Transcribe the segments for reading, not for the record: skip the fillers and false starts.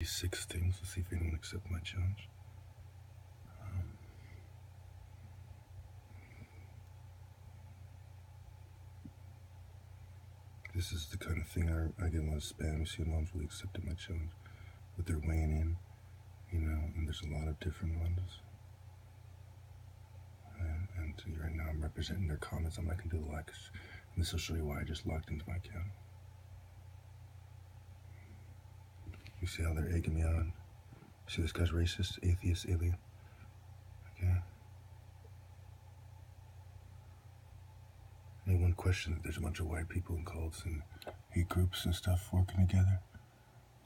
These 6 things. Let's see if anyone accepts my challenge. This is the kind of thing I get a lot of spam. See, no one's really accepted my challenge, but they're weighing in, and there's a lot of different ones. And right now I'm representing their comments. I'm not going to do the likes. And this will show you why I just logged into my account. You see how they're egging me on? See, this guy's racist, atheist, alien. Okay. Anyone question that there's a bunch of white people in cults and hate groups and stuff working together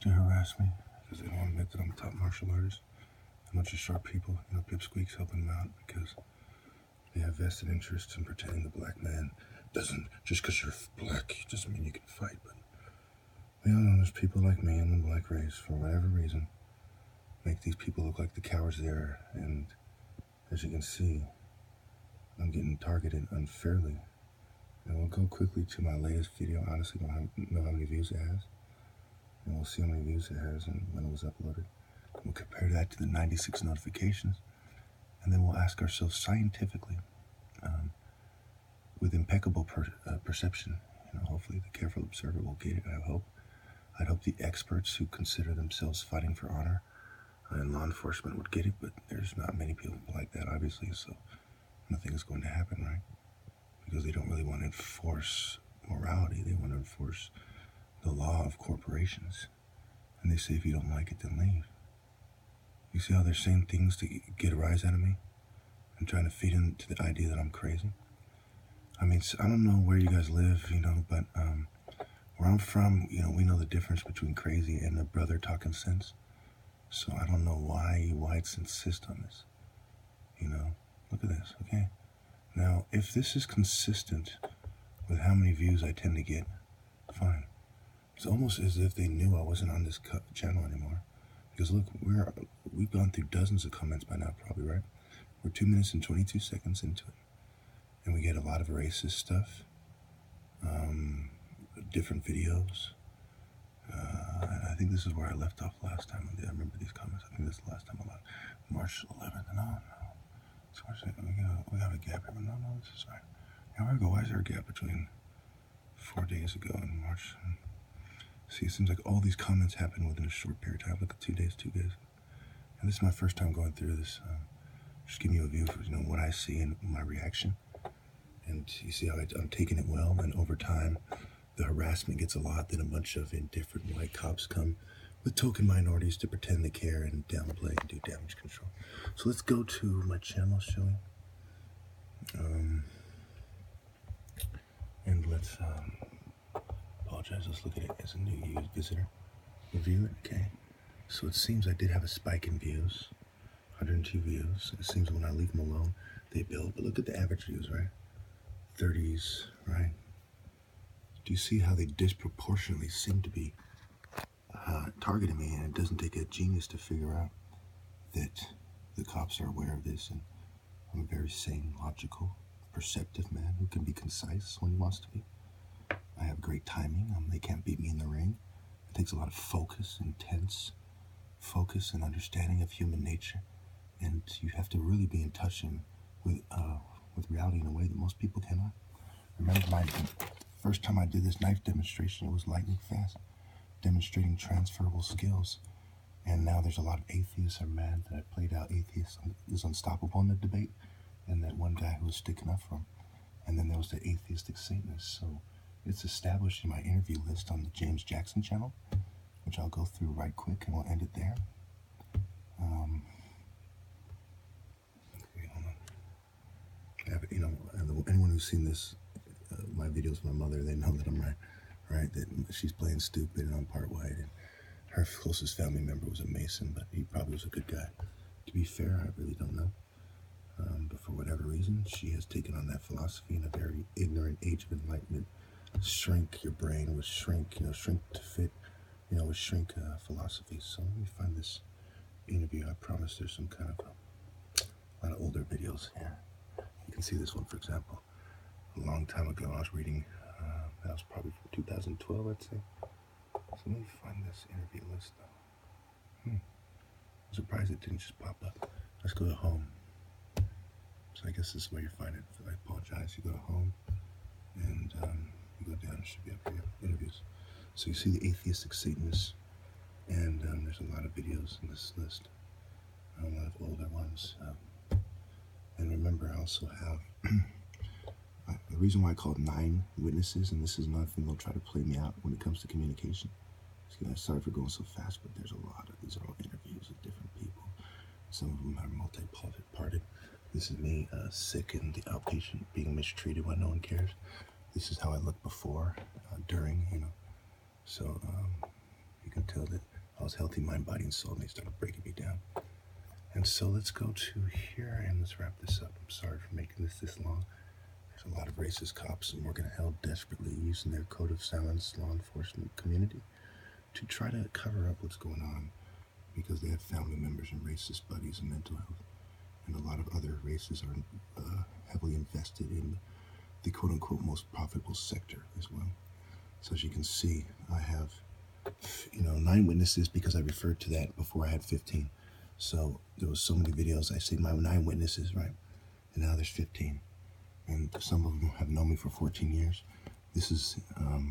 to harass me because they don't want to admit that I'm a top martial artist? A bunch of sharp people, pipsqueaks helping them out because they have vested interests in pretending the black man doesn't, just because you're black doesn't mean you can fight. But we all know there's people like me in the black race, for whatever reason, make these people look like the cowards they are. And as you can see, I'm getting targeted unfairly. And we'll go quickly to my latest video. Honestly, don't know how many views it has. And we'll see how many views it has and when it was uploaded. And we'll compare that to the 96 notifications. And then we'll ask ourselves scientifically, with impeccable perception. Hopefully the careful observer will get it, I hope. I'd hope the experts who consider themselves fighting for honor and law enforcement would get it, but there's not many people like that, obviously, so nothing is going to happen, right? Because they don't really want to enforce morality. They want to enforce the law of corporations. And they say, if you don't like it, then leave. You see how they're saying things to get a rise out of me? And trying to feed into the idea that I'm crazy? I mean, I don't know where you guys live, but where I'm from, we know the difference between crazy and a brother talking sense. So I don't know why you whites insist on this. Look at this, okay? Now, if this is consistent with how many views I tend to get, fine. It's almost as if they knew I wasn't on this channel anymore. Because look, we've gone through dozens of comments by now, probably, right? We're 2 minutes and 22 seconds into it. And we get a lot of racist stuff, different videos. I think this is where I left off last time. I remember these comments. I think this is the last time I left. March 11th. No. So we have a gap here, but no, this is right. Now where we go? Why is there a gap between 4 days ago and March? See, it seems like all these comments happen within a short period of time. Look at 2 days. And this is my first time going through this. Just giving you a view for what I see and my reaction. And you see how I'm taking it well. And over time, the harassment gets a lot. Then a bunch of indifferent white cops come with token minorities to pretend they care and downplay and do damage control. So let's go to my channel showing. And let's apologize. Let's look at it as a new visitor. Review it. Okay. So it seems I did have a spike in views. 102 views. It seems when I leave them alone, they build. But look at the average views, right? 30s, right? Do you see how they disproportionately seem to be targeting me? And it doesn't take a genius to figure out that the cops are aware of this. And I'm a very sane, logical, perceptive man who can be concise when he wants to be. I have great timing. They can't beat me in the ring. It takes a lot of focus, intense focus and understanding of human nature. And you have to really be in touch with reality in a way that most people cannot. Remember my first time I did this knife demonstration, it was lightning fast, demonstrating transferable skills. And now there's a lot of atheists are mad that I played out atheists is unstoppable in the debate, and that one guy who was sticking up for him. And then there was the atheistic Satanists. So it's established in my interview list on the James Jackson channel, which I'll go through right quick and we'll end it there. Anyone who's seen this, my videos with my mother, they know that I'm right? That she's playing stupid and I'm part white. And her closest family member was a Mason, but he probably was a good guy. To be fair, I really don't know. But for whatever reason, she has taken on that philosophy in a very ignorant Age of Enlightenment. Shrink your brain with shrink, shrink to fit, with shrink philosophy. So let me find this interview. I promise there's some kind of a lot of older videos here. You can see this one, for example. A long time ago, I was reading, that was probably from 2012, I'd say. So let me find this interview list, though. I'm surprised it didn't just pop up. Let's go to home. So I guess this is where you find it. I apologize. You go to home, and you go down. It should be up here. Interviews. So you see the atheistic Satanists, and there's a lot of videos in this list. A lot of older ones. And remember, I also have the reason why I call it 9 witnesses, and this is another thing they'll try to play me out when it comes to communication. Sorry for going so fast, but there's a lot of these are all interviews with different people. Some of them are multi-parted. This is me, sick and the outpatient, being mistreated when no one cares. This is how I looked before, during, you know. So you can tell that I was healthy, mind, body, and soul, and they started breaking me down. And so let's go to here and let's wrap this up. I'm sorry for making this long. There's a lot of racist cops and working hell desperately using their code of silence law enforcement community to try to cover up what's going on because they have family members and racist buddies and mental health. And a lot of other races are heavily invested in the quote-unquote most profitable sector as well. So as you can see, I have, 9 witnesses because I referred to that before I had 15. So there was so many videos, I say my 9 witnesses, right? And now there's 15. And some of them have known me for 14 years. This is a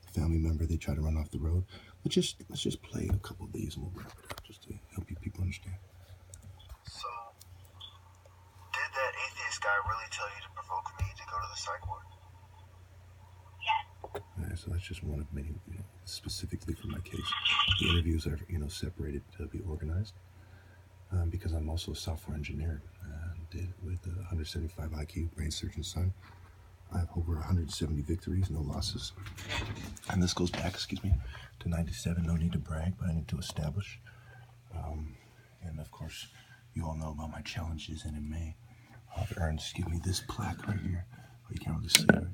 family member they try to run off the road. Let's just play a couple of these and we'll wrap it up just to help you people understand. So, did that atheist guy really tell you to provoke me to go to the psych ward? Yes. Yeah, so that's just one of many, specifically for my case. The interviews are, separated to be organized because I'm also a software engineer. Did with a 175 IQ, brain surgeon son. I have over 170 victories, no losses. And this goes back, to 97. No need to brag, but I need to establish. And of course, you all know about my challenges. And in May, I've earned, this plaque right here. Oh, you can't really see it.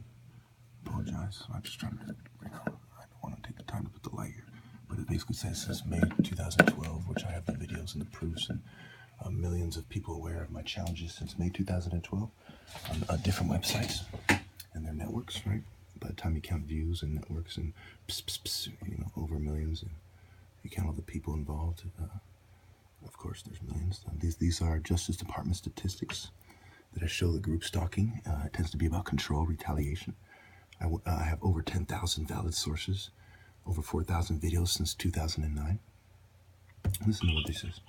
Apologize. I'm just trying to, I don't want to take the time to put the light here. But it basically says since May 2012, which I have the videos and the proofs and millions of people aware of my challenges since May 2012 on different websites and their networks, right? By the time you count views and networks and over millions, and you count all the people involved, of course there's millions. These are Justice Department statistics that I show the group stalking. It tends to be about control, retaliation. I have over 10,000 valid sources, over 4,000 videos since 2009. Listen to what this is.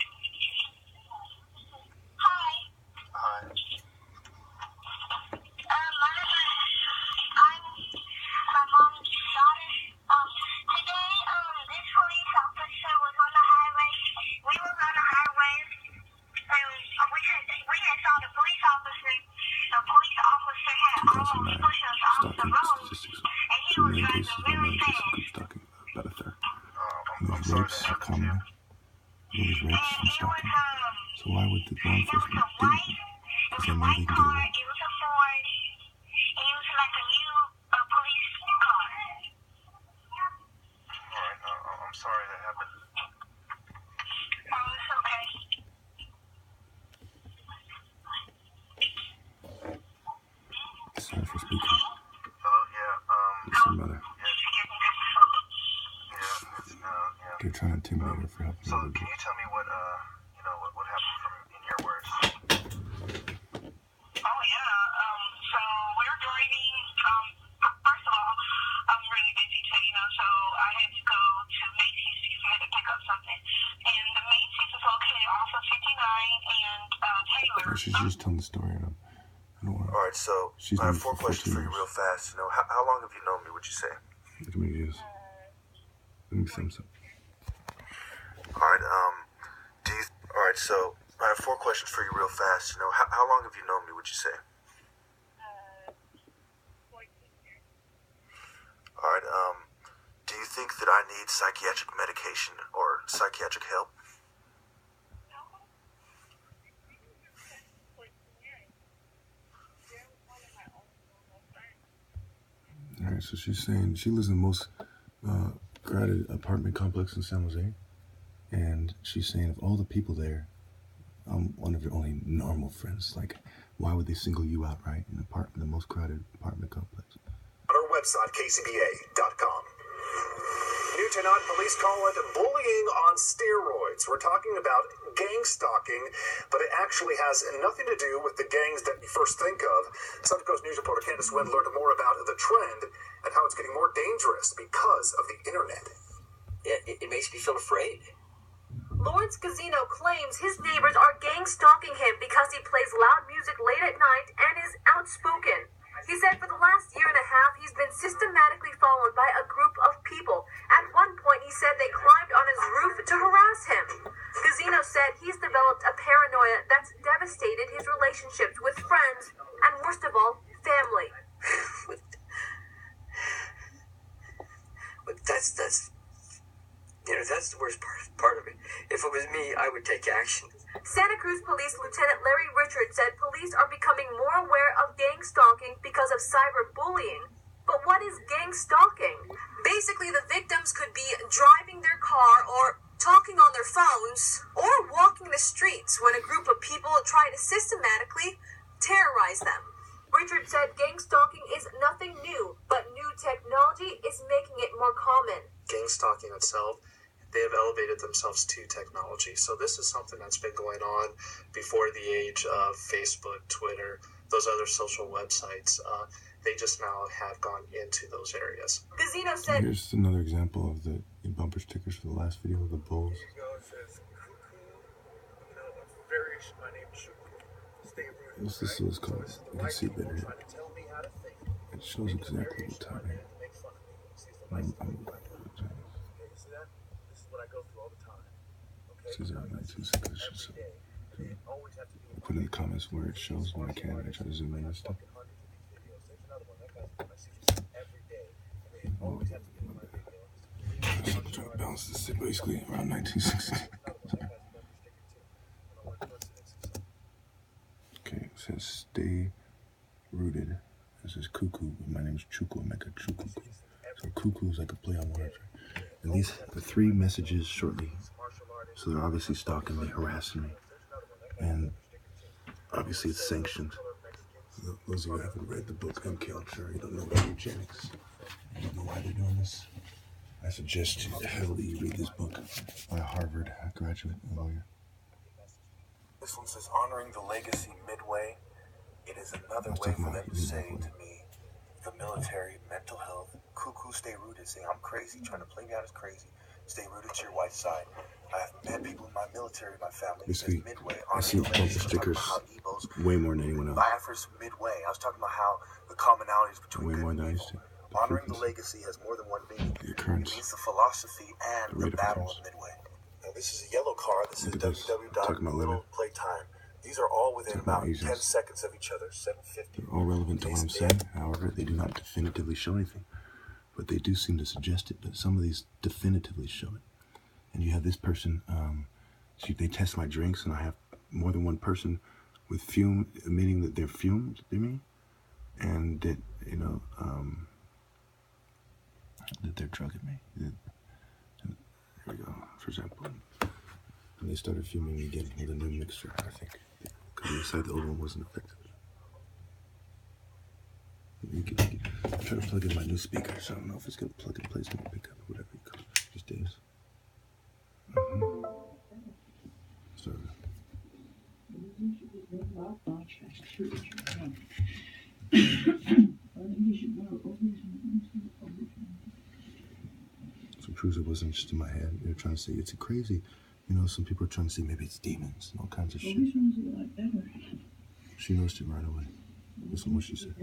Rapes are common. These rapes and stalking. So why would the law enforcement do it? Because they know they can get away. I'm sorry that happened. It's sorry for speaking. Hello, yeah, Listen, brother. They're trying to intimidate her for helping. So can you tell me what happened from in your words? Oh yeah. So we're driving. First of all, I'm really busy today, so I had to go to Macy's because I had to pick up something. And the Macy's is located off of 59 and Taylor. She's just telling the story. I don't want. All right, so I have 4 questions for you real fast. How long have you known me, would you say? Look at me, yes. Let me thumbs up. Alright, so I have 4 questions for you real fast. How long have you known me, would you say? 14 years. Alright, do you think that I need psychiatric medication or psychiatric help? No. 14 years. You're one of my own friends. Alright, so she's saying she lives in the most crowded apartment complex in San Jose. And she's saying of all the people there, I'm one of your only normal friends. Like, why would they single you out, right? In the most crowded apartment complex. On our website, kcba.com. New tonight, police call it bullying on steroids. We're talking about gang stalking, but it actually has nothing to do with the gangs that you first think of. Central Coast News reporter Candace Wynn learned more about the trend and how it's getting more dangerous because of the internet. It makes me feel afraid. Lawrence Gazino claims his neighbors are gang stalking him because he plays loud music late at night and is outspoken. He said for the last year and a half, he's been systematically followed by a group of people. At one point, he said they climbed on his roof to harass him. Gazino said he's developed a paranoia that's devastated his relationships with friends and, worst of all, family. That's the worst part of it. If it was me, I would take action. Santa Cruz Police Lieutenant Larry Richards said police are becoming more aware of gang stalking because of cyberbullying. But what is gang stalking? Basically, the victims could be driving their car or talking on their phones or walking the streets when a group of people try to systematically terrorize them. Richards said gang stalking is nothing new, but new technology is making it more common. Gang stalking itself, they have elevated themselves to technology. So this is something that's been going on before the age of Facebook, Twitter, those other social websites. They just now have gone into those areas. Gazino said, here's another example of the bumper stickers for the last video of the bulls. Here you go. It says, cuckoo, variation. My name is Cuckoo. Stay rooted. This is what it's called. You can see better here. It shows exactly the time. This is 1960. I put in the comments where it shows when I can. I try to zoom in and stuff. I'm trying to balance this basically around 1960. Okay, it says stay rooted. This is cuckoo. My name is Chuku. I make a Chuku. So cuckoo is like a play on words. And these are 3 messages shortly. So they're obviously stalking me, harassing me. And obviously it's sanctioned. Those of you who haven't read the book, MK, I'm sure you don't know about eugenics. You don't know why they're doing this. I suggest heavily you read this book by a Harvard graduate lawyer. This one says, honoring the legacy midway. It is another way for them to say to me, the military, mental health, cuckoo, stay rooted. Say, I'm crazy, trying to play me out as crazy. Stay rooted to your white side. I have met people in my military, my family. Basically, midway, I see bumper stickers way more than anyone else. Biafra's midway. I was talking about how the commonalities between way good more and than I evil. used to. Honoring the legacy has more than one meaning. The occurrence. It means the philosophy and The the rate of battle occurrence. of midway. Now, this is a yellow car. This Look is at this. Talking about later. Playtime. These are all within Talking about about 10 Asians. seconds of each other. 750. They're all relevant to what I'm saying. However, they do not definitively show anything. But they do seem to suggest it. But some of these definitively show it. And you have this person, they test my drinks, and I have more than one person with fume, meaning that they're fumed, and that, that they're drugging me. Here we go, for example. And they started fuming me again with a new mixture, I think. Because they decided the old one wasn't effective. I'm trying to plug in my new speaker, so I don't know if it's going to plug and play, it's going to pick up, whatever you call it. Just is. So, some cruiser wasn't just in my head. They were trying to say it's crazy. Some people are trying to say maybe it's demons and all kinds of shit. She noticed it right away. Listen to what she said.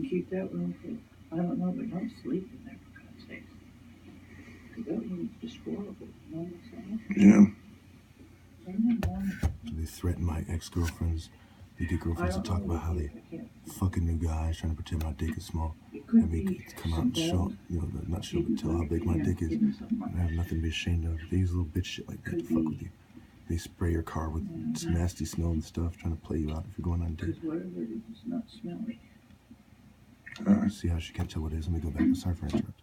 Keep that room for, I don't know, but don't sleep in there for God's sakes. That room is just horrible. You know what I'm saying? Yeah. They threaten my ex-girlfriends. They get girlfriends to talk about how they fucking new guys trying to pretend my dick is small. And me come out and show, not show, but tell how big my dick is. And I have nothing to be ashamed of. They use little bitch shit like that to fuck with you. They spray your car with some nasty smell and stuff, trying to play you out if you're going on a date. Because whatever it is, it's not smelly. See how she can't tell what it is. Let me go back. Sorry for interrupting.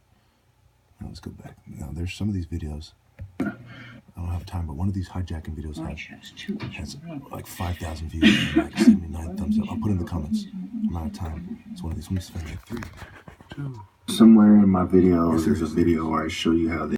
Now let's go back. Now there's some of these videos. I don't have time, but one of these hijacking videos has like 5,000 views and like 79 thumbs up. I'll put in the comments. I'm out of time. It's one of these. Let me spend like 3, 2, Somewhere in my video, there's a video where I show you how they